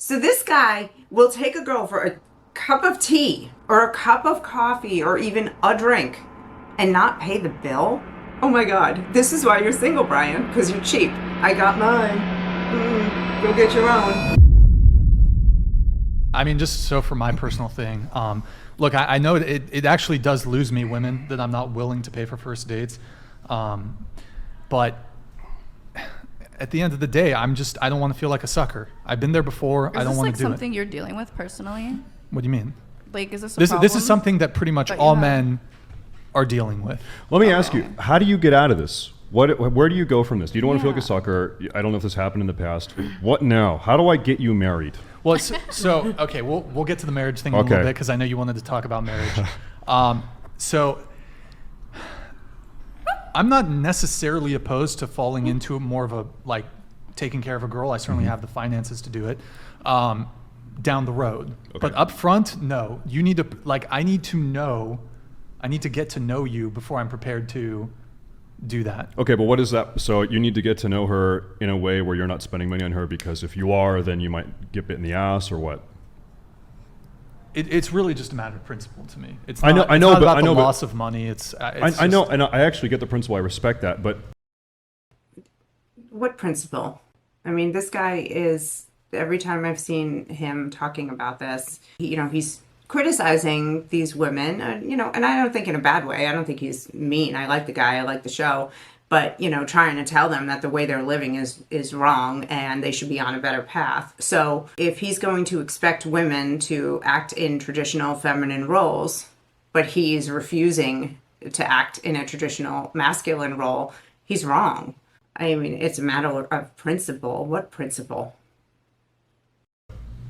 So this guy will take a girl for a cup of tea or a cup of coffee or even a drink and not pay the bill? Oh my God, this is why you're single, Brian, because you're cheap. I got mine. Go get your own. I mean, just so for my personal thing, look, I know it actually does lose me women that I'm not willing to pay for first dates. But at the end of the day, I don't want to feel like a sucker. I've been there before. I don't want to do it. Is this like something you're dealing with personally? What do you mean? Like, is this a problem? This is something that pretty much all men are dealing with. Let me ask you, how do you get out of this? Where do you go from this? You don't want to feel like a sucker. I don't know if this happened in the past. What now? How do I get you married? Well, so okay, we'll get to the marriage thing in a little bit because I know you wanted to talk about marriage. So I'm not necessarily opposed to falling into more of a like taking care of a girl. I certainly have the finances to do it down the road. Okay. But up front, no. You need to I need to get to know you before I'm prepared to do that. Okay, but what is that? So you need to get to know her in a way where you're not spending money on her, because if you are, then you might get bit in the ass, or what? It's really just a matter of principle to me. It's not, I know, about the but loss of money. I know, and I actually get the principle. I respect that, but what principle? I mean, this guy is. Every time I've seen him talking about this, he's criticizing these women, and I don't think in a bad way. I don't think he's mean. I like the guy. I like the show. But, trying to tell them that the way they're living is wrong and they should be on a better path. So if he's going to expect women to act in traditional feminine roles, but he's refusing to act in a traditional masculine role, he's wrong. I mean, it's a matter of principle. What principle?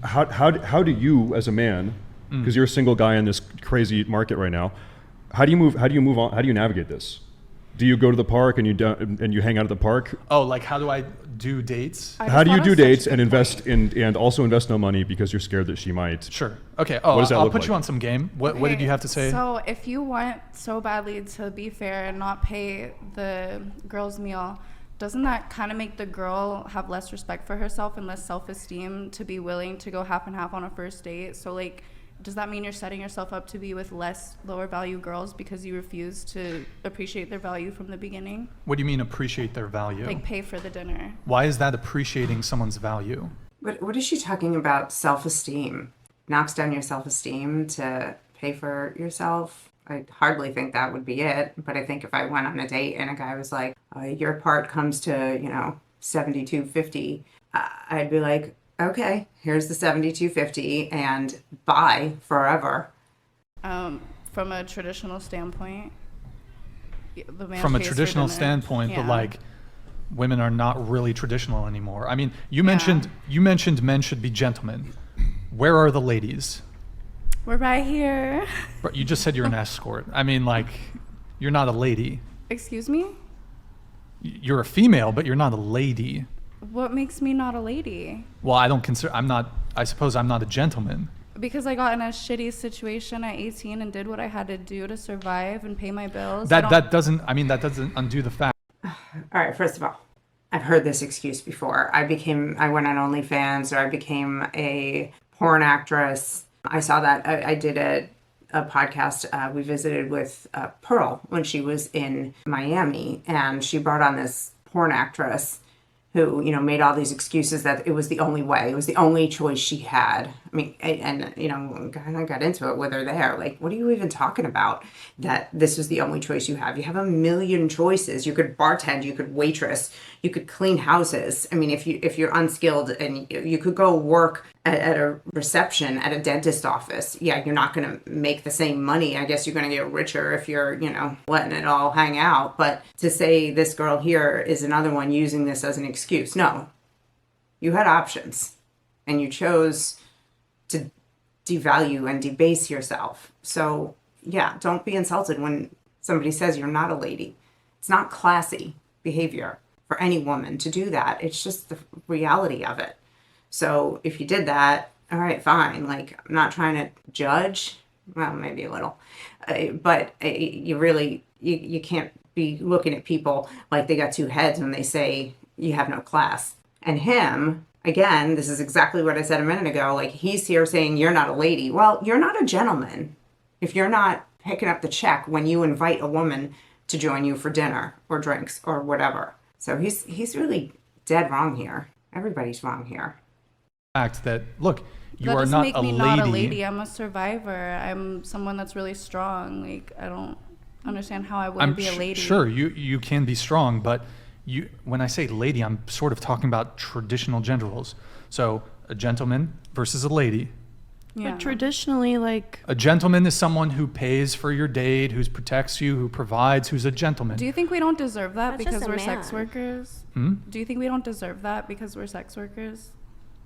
How do you, as a man, because you're a single guy in this crazy market right now, how do you move on? How do you navigate this? Do you go to the park and you hang out at the park? Oh, like how do I do dates? How do you do dates and invest and also invest no money because you're scared that she might? Sure. Okay. Oh, I'll put you on some game. What did you have to say? So if you want so badly to be fair and not pay the girl's meal, doesn't that kind of make the girl have less respect for herself and less self-esteem to be willing to go half and half on a first date? So like, does that mean you're setting yourself up to be with less lower value girls because you refuse to appreciate their value from the beginning? What do you mean appreciate their value? Like pay for the dinner. Why is that appreciating someone's value? What is she talking about? Self-esteem. Knocks down your self-esteem to pay for yourself? I hardly think that would be it. But I think if I went on a date and a guy was like, your part comes to, $72.50, I'd be like, okay, here's the $72.50 and bye forever. From a traditional standpoint, the man from a pays traditional for dinner. standpoint, Yeah. but like women are not really traditional anymore. I mean, you mentioned men should be gentlemen. Where are the ladies? We're right here. But you just said you're an escort. I mean, like, you're not a lady. Excuse me? You're a female, but you're not a lady. What makes me not a lady? Well, I suppose I'm not a gentleman. Because I got in a shitty situation at 18 and did what I had to do to survive and pay my bills. That doesn't undo the fact. All right, first of all, I've heard this excuse before. I went on OnlyFans, or I became a porn actress. I saw that. I did a podcast we visited with Pearl when she was in Miami, and she brought on this porn actress who, made all these excuses that it was the only way. It was the only choice she had. I mean, and I got into it with her there. Like, what are you even talking about? That this was the only choice you have? You have a million choices. You could bartend, you could waitress, you could clean houses. I mean, if you're unskilled, and you could go work at a reception at a dentist office. Yeah, you're not going to make the same money. I guess you're going to get richer if you're, letting it all hang out. But to say this girl here is another one using this as an excuse. No, you had options and you chose to devalue and debase yourself. So yeah, don't be insulted when somebody says you're not a lady. It's not classy behavior for any woman to do that. It's just the reality of it. So if you did that, all right, fine. Like, I'm not trying to judge. Well, maybe a little. But you can't be looking at people like they got two heads when they say you have no class. And him, again, this is exactly what I said a minute ago. Like, he's here saying you're not a lady. Well, you're not a gentleman if you're not picking up the check when you invite a woman to join you for dinner or drinks or whatever. So he's really dead wrong here. Everybody's wrong here. Fact that, look, you That are doesn't not make a me lady. not a lady. I'm a survivor. I'm someone that's really strong. Like, I don't understand how I wouldn't be a lady. Sure, you can be strong, but when I say lady, I'm sort of talking about traditional gender roles. So a gentleman versus a lady. Yeah. But traditionally, like, A gentleman is someone who pays for your date, who protects you, who provides, who's a gentleman. Do you think we don't deserve that That's just because a we're man. sex workers? Do you think we don't deserve that because we're sex workers?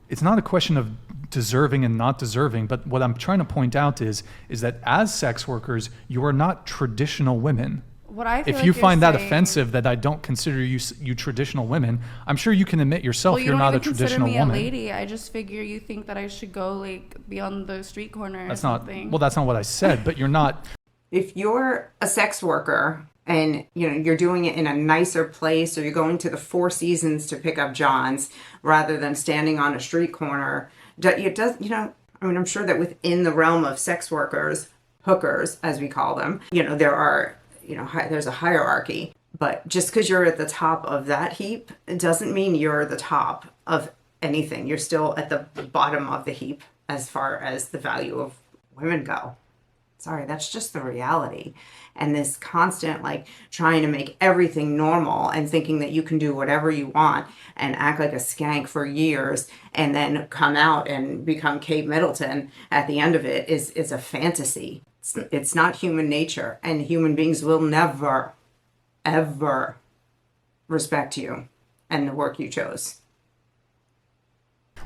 It's not a question of deserving and not deserving, but what I'm trying to point out is that as sex workers, you are not traditional women. What I feel If like you you're find that saying- offensive that I don't consider you traditional women, I'm sure you can admit yourself well, you you're don't not a even consider traditional me woman. a lady. I just figure you think that I should go like be on the street corner That's or not something. well. That's not what I said. But you're not. If you're a sex worker and you're doing it in a nicer place, or you're going to the Four Seasons to pick up Johns rather than standing on a street corner, it does. I mean, I'm sure that within the realm of sex workers, hookers as we call them, there are there's a hierarchy. But just because you're at the top of that heap, it doesn't mean you're the top of anything. You're still at the bottom of the heap as far as the value of women go. Sorry, that's just the reality. And this constant, trying to make everything normal and thinking that you can do whatever you want and act like a skank for years and then come out and become Kate Middleton at the end of it is a fantasy. It's not human nature, and human beings will never, ever respect you and the work you chose.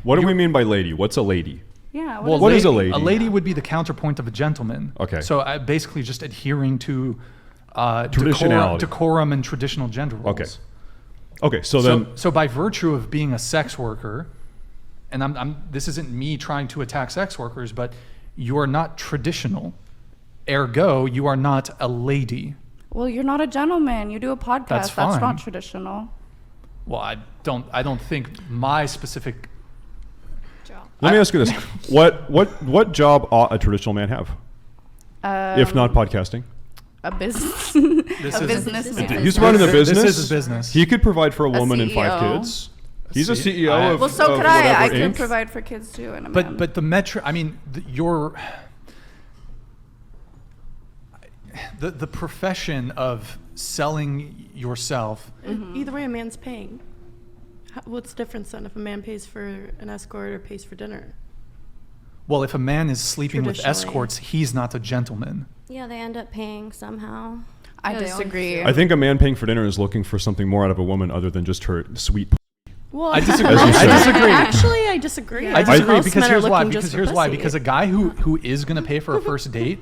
What do we mean by lady? What's a lady? Yeah. Well, What is a lady? A lady would be the counterpoint of a gentleman. Okay. So basically, just adhering to Traditionality. decorum, and traditional gender roles. Okay. Okay, so then So by virtue of being a sex worker, and this isn't me trying to attack sex workers, but you are not traditional. Ergo, you are not a lady. Well, you're not a gentleman. You do a podcast. That's fine. not traditional. Well, I don't think my specific. let me ask you this: what job ought a traditional man have, if not podcasting? A business. This a is business. He's running a business. This is a business. He could provide for a woman and 5 CEO. kids. He's a C- CEO of Well, so of could I. I whatever, could Inc. provide for kids too, and a man. But the metric, I mean, the profession of selling yourself. either way, a man's paying. What's the difference then if a man pays for an escort or pays for dinner? Well, if a man is sleeping with Traditionally. escorts, he's not a gentleman. Yeah, they end up paying somehow. I Yeah, they always disagree. do. I think a man paying for dinner is looking for something more out of a woman other than just her sweet. Well, I disagree. As you I said. disagree. Actually, I disagree. I disagree Most because men are here's why. looking just Because for here's why. pussy. Because a guy who is going to pay for a first date,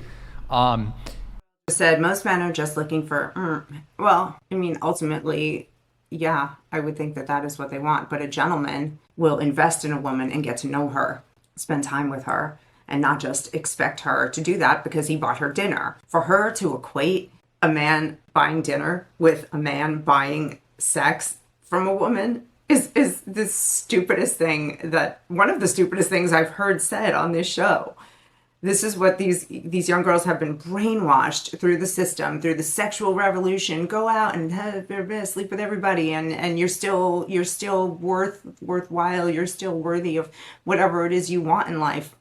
Said most men are just looking for, well, I mean, ultimately, yeah, I would think that is what they want. But a gentleman will invest in a woman and get to know her, spend time with her, and not just expect her to do that because he bought her dinner. For her to equate a man buying dinner with a man buying sex from a woman is the stupidest thing one of the stupidest things I've heard said on this show. This is what these young girls have been brainwashed through the system, through the sexual revolution. Go out and sleep with everybody, and you're still worthwhile. You're still worthy of whatever it is you want in life.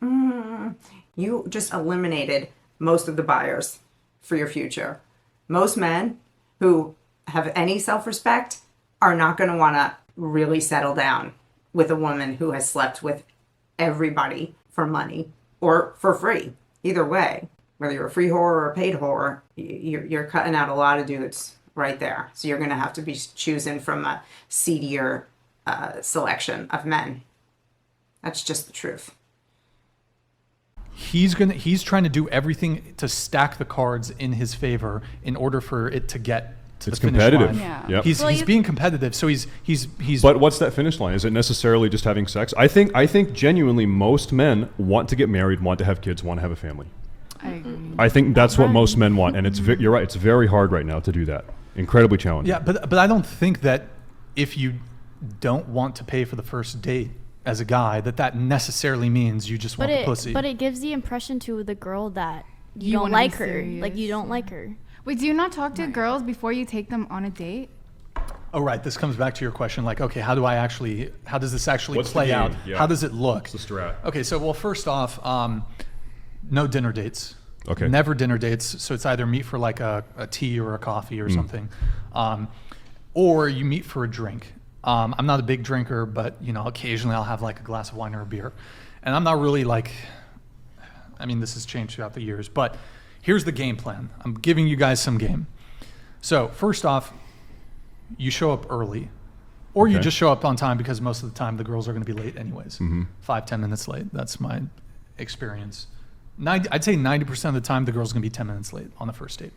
You just eliminated most of the buyers for your future. Most men who have any self-respect are not going to want to really settle down with a woman who has slept with everybody for money. Or for free. Either way, whether you're a free whore or a paid whore, you're cutting out a lot of dudes right there. So you're going to have to be choosing from a seedier selection of men. That's just the truth. he's trying to do everything to stack the cards in his favor in order for it to get to It's the finish competitive. line. Yeah. Yep. He's being competitive, so he's. But what's that finish line? Is it necessarily just having sex? I think genuinely most men want to get married, want to have kids, want to have a family. I agree. I think that's what most men want, and you're right. It's very hard right now to do that. Incredibly challenging. Yeah, but I don't think that if you don't want to pay for the first date, as a guy that necessarily means you just want the pussy. But it gives the impression to the girl that you don't wanna like be her. serious. Like, you don't like her. Wait, do you not talk to girls before you take them on a date? Oh, right. This comes back to your question. Like, okay, how does this actually What's the play game? out? Yeah. How does it look? What's the strat? Okay, so, well, first off, no dinner dates. Okay. Never dinner dates. So it's either meet for like a tea or a coffee or something. Or you meet for a drink. I'm not a big drinker, but, you know, occasionally I'll have like a glass of wine or a beer. And I'm not really like, I mean, this has changed throughout the years, but here's the game plan. I'm giving you guys some game. So first off, you show up early, or you Okay. just show up on time, because most of the time the girls are going to be late anyways. 5-10 minutes late. That's my experience. I'd say 90% of the time the girl's going to be 10 minutes late on the first date.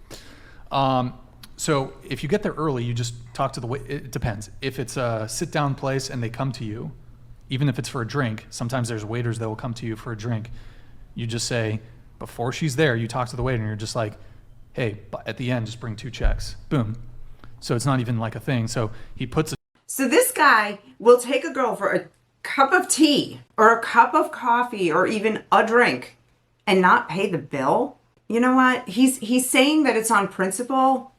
So if you get there early, you just talk to the wait. It depends. If it's a sit-down place and they come to you, even if it's for a drink, sometimes there's waiters that will come to you for a drink. You just say, before she's there, you talk to the waiter and you're just like, hey, at the end, just bring 2 checks. Boom. So it's not even like a thing. So he puts a So this guy will take a girl for a cup of tea or a cup of coffee or even a drink and not pay the bill. You know what? He's saying that it's on principle.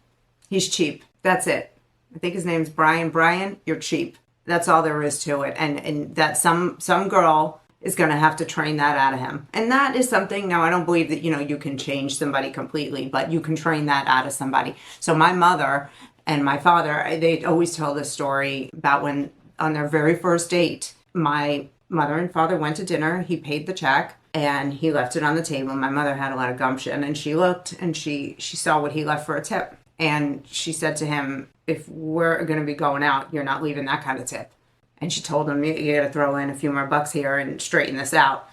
He's cheap. That's it. I think his name's Brian. Brian, you're cheap. That's all there is to it. And that some girl is going to have to train that out of him. And that is something, now I don't believe that, you know, you can change somebody completely, but you can train that out of somebody. So my mother and my father, they always tell this story about when on their very first date, my mother and father went to dinner, he paid the check, and he left it on the table. My mother had a lot of gumption, and she looked and she saw what he left for a tip. And she said to him, if we're going to be going out, you're not leaving that kind of tip. And she told him, you got to throw in a few more bucks here and straighten this out.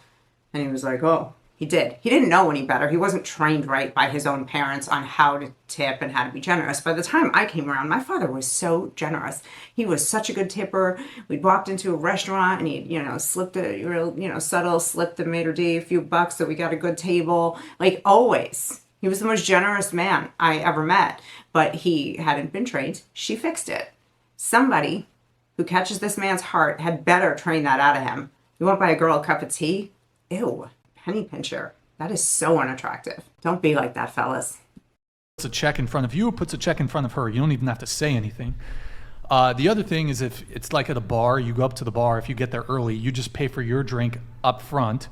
And he was like, oh, he did. He didn't know any better. He wasn't trained right by his own parents on how to tip and how to be generous. By the time I came around, my father was so generous. He was such a good tipper. We'd walked into a restaurant and he'd, you know, slipped a real, you know, subtle slip the maitre d' a few bucks so we got a good table. Like, always. He was the most generous man I ever met, but he hadn't been trained. She fixed it. Somebody who catches this man's heart had better train that out of him. You want to buy a girl a cup of tea? Ew, penny pincher. That is so unattractive. Don't be like that, fellas. puts a check in front of you, puts a check in front of her. You don't even have to say anything. The other thing is, if it's like at a bar, you go up to the bar. If you get there early, you just pay for your drink up front,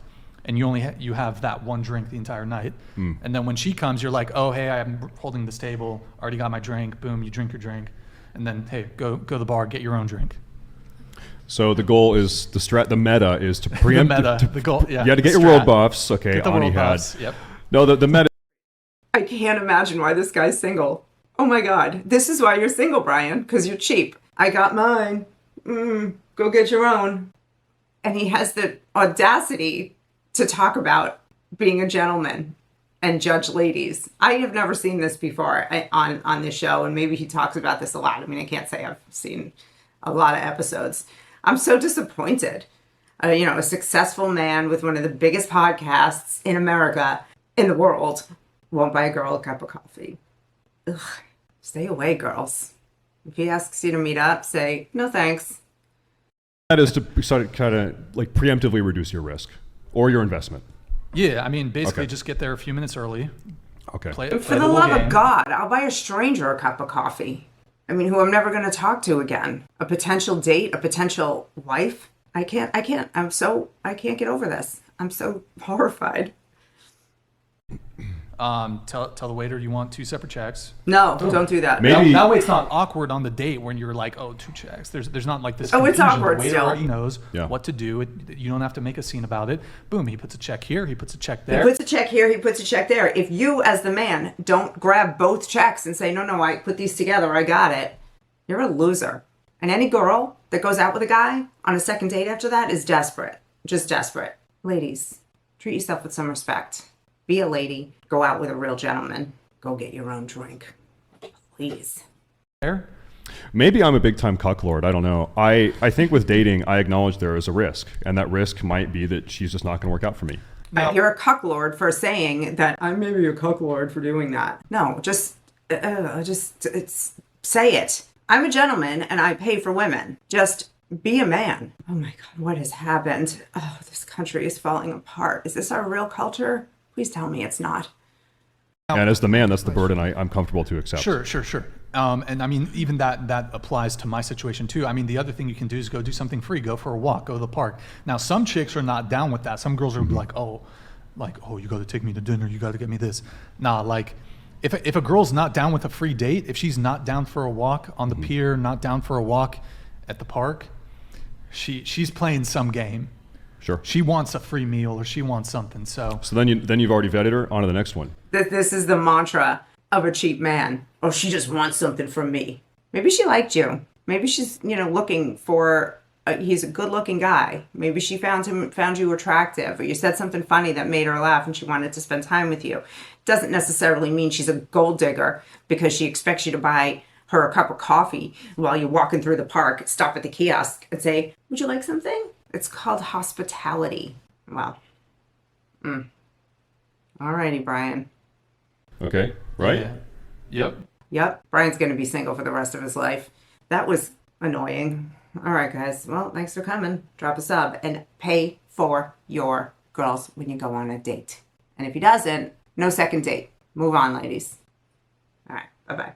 and you only you have that one drink the entire night. And then when she comes, you're like, oh, hey, I'm holding this table. Already got my drink. Boom, you drink your drink. And then, hey, go to the bar, get your own drink. So the goal is the meta is to preempt. The goal, yeah. You had to get the your strat. world buffs. Okay, Get the Ani world had. buffs, yep. No, the meta. I can't imagine why this guy's single. Oh my God. This is why you're single, Brian, because you're cheap. I got mine. Go get your own. And he has the audacity to talk about being a gentleman and judge ladies. I have never seen this before on this show, and maybe he talks about this a lot. I mean, I can't say I've seen a lot of episodes. I'm so disappointed. A successful man with one of the biggest podcasts in America, in the world, won't buy a girl a cup of coffee. Ugh. Stay away, girls. If he asks you to meet up, say, no thanks. That is to sort of kind of like preemptively reduce your risk or your investment. Yeah, I mean, basically Okay. just get there a few minutes early. Okay. Play For play the little love game. of God, I'll buy a stranger a cup of coffee. I mean, who I'm never going to talk to again. A potential date, a potential wife. I can't get over this. I'm so horrified. Tell the waiter you want 2 separate checks. No, don't do that. Maybe- That way it's not awkward on the date when you're like, oh, 2 checks. There's not like this. Oh, it's confusion. awkward The waiter still. already knows Yeah. what to do. You don't have to make a scene about it. Boom, he puts a check here. He puts a check He there. puts a check here, he puts a check there. If you, as the man, don't grab both checks and say, no, I put these together, I got it, you're a loser. And any girl that goes out with a guy on a second date after that is desperate. Just desperate. Ladies, treat yourself with some respect. Be a lady. Go out with a real gentleman. Go get your own drink. Please. there. Maybe I'm a big time cuck lord. I don't know. I think with dating, I acknowledge there is a risk, and that risk might be that she's just not going to work out for me. Now- You're a cucklord for saying that I'm maybe a cucklord for doing that. No, just say it. I'm a gentleman and I pay for women. Just Be a man. Oh my God, what has happened? Oh, this country is falling apart. Is this our real culture? Please tell me it's not. And as the man, that's the burden I'm comfortable to accept. Sure. And I mean, even that applies to my situation too. I mean, the other thing you can do is go do something free, go for a walk, go to the park. Now, some chicks are not down with that. Some girls are like, oh, you got to take me to dinner, you got to get me this. Nah, like, if a girl's not down with a free date, if she's not down for a walk on the pier, not down for a walk at the park, she's playing some game. Sure. She wants a free meal or she wants something. So then you've already vetted her. On to the next one. This is the mantra of a cheap man. Oh, she just wants something from me. Maybe she liked you. Maybe she's, looking for, he's a good looking guy. Maybe she found you attractive, or you said something funny that made her laugh and she wanted to spend time with you. Doesn't necessarily mean she's a gold digger because she expects you to buy her a cup of coffee while you're walking through the park, stop at the kiosk and say, would you like something? It's called hospitality. Wow. Alrighty, Brian. Okay. Right? Yeah. Yep. Brian's going to be single for the rest of his life. That was annoying. All right, guys. Well, thanks for coming. Drop a sub and pay for your girls when you go on a date. And if he doesn't, no second date. Move on, ladies. All right. Bye-bye.